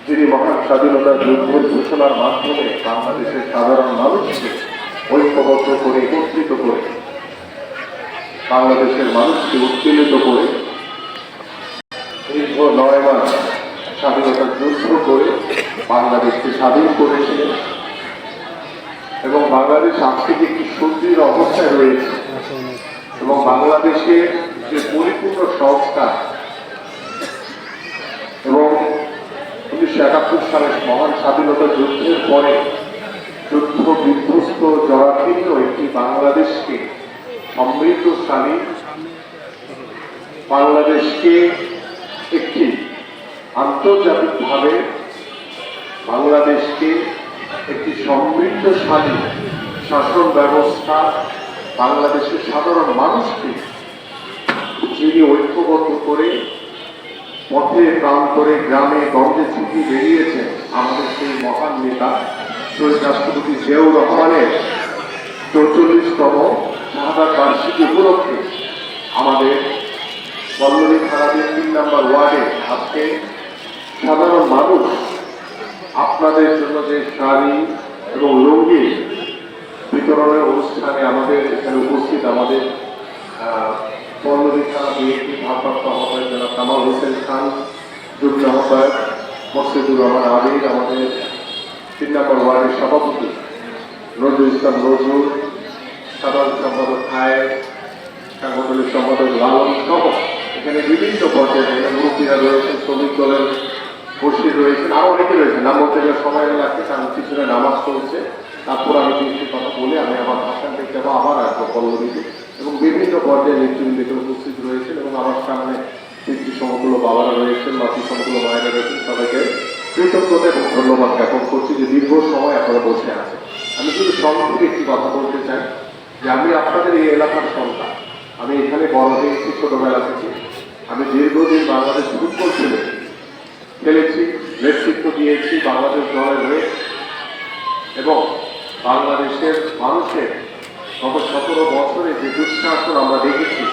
যিনি মহান স্বাধীনতার যুদ্ধের ঘোষণার মাধ্যমে বাংলাদেশের সাধারণ মানুষকে ঐক্যবদ্ধ করে একত্রিত করে বাংলাদেশের মানুষকে উত্তেজিত করে দীর্ঘ 9 মাস স্বাধীনতার যুদ্ধ করে বাংলাদেশকে স্বাধীন করেছিলেন এবং বাংলাদেশ আজ থেকে একটি সুদৃঢ় অবস্থায় রয়েছে এবং বাংলাদেশের যে পরিপূর্ণ সংস্কার এবং 1971 সালের মহান স্বাধীনতা যুদ্ধের পরে যুদ্ধ বিধ্বস্ত জরাজীর্ণ একটি বাংলাদেশকে সমৃদ্ধশালী বাংলাদেশকে একটি আন্তর্জাতিকভাবে বাংলাদেশকে একটি সমৃদ্ধশালী শাসন ব্যবস্থা বাংলাদেশের সাধারণ মানুষকে যিনি ঐক্যবদ্ধ করে পথে প্রান্তরে গ্রামে গঞ্জে ছুটি বেরিয়েছেন আমাদের সেই মহান নেতা শহীদ রাষ্ট্রপতি জিয়াউর রহমানের 44তম শাহাদাত বার্ষিকী উপলক্ষে আমাদের পল্লবী থানাধীন 3 নম্বর ওয়ার্ডে আজকে সাধারণ মানুষ আপনাদের জন্য যে শাড়ি এবং লুঙ্গি বিতরণের অনুষ্ঠানে আমাদের এখানে উপস্থিত আমাদের পল্লবী থানা বিএনপি ভারপ্রাপ্ত আহ্বায়ক জনাব কামাল হোসেন খান, যুগ্ম আহ্বায়ক মসজিদুর রহমান আবির, আমাদের 3 নম্বর ওয়ার্ডের সভাপতি নজরুল ইসলাম নজরুল, সাধারণ সম্পাদক খায়ের, সাংগঠনিক সম্পাদক লালন সহ এখানে বিভিন্ন পর্যায়ে মুরব্বীরা রয়েছেন, শ্রমিক দলের বসির রয়েছেন, আরো অনেকে রয়েছেন। নাম বলতে গেলে সময় লাগছে কারণ পিছনে নামাজ চলছে। তারপর আমি কিছু কথা বলে আমি আমার ভাষণ থেকে যাবো আবার আসবো পল্লবীতে এবং বিভিন্ন পর্যায়ে নেতৃবৃন্দ উপস্থিত রয়েছেন এবং আমার সামনে পিতৃ সমতুল্য বাবারা রয়েছেন, মাতৃ সমতুল্য মায়েরা রয়েছেন। সবাইকে কৃতজ্ঞতা এবং ধন্যবাদ জ্ঞাপন করছি যে দীর্ঘ সময় আপনারা বসে আছেন। আমি শুধু সংক্ষেপে একটি কথা বলতে চাই যে আমি আপনাদের এই এলাকার সন্তান। আমি এখানে বড় হয়েছি ছোটবেলা থেকে। আমি দীর্ঘদিন বাংলাদেশ ফুটবল খেলেছি, নেতৃত্ব দিয়েছি বাংলাদেশ দলের হয়ে এবং বাংলাদেশের মানুষের গত 17 বছরে যে দুঃশাসন আমরা দেখেছি,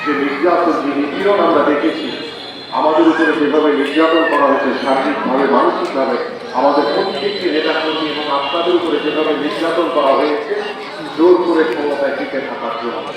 যে নির্যাতন, যে নিপীড়ন আমরা দেখেছি, আমাদের উপরে যেভাবে নির্যাতন করা হয়েছে শারীরিকভাবে মানসিকভাবে, আমাদের প্রত্যেকটি নেতাকর্মী এবং আপনাদের উপরে যেভাবে নির্যাতন করা হয়েছে জোর করে ক্ষমতায় টিকে থাকার জন্য,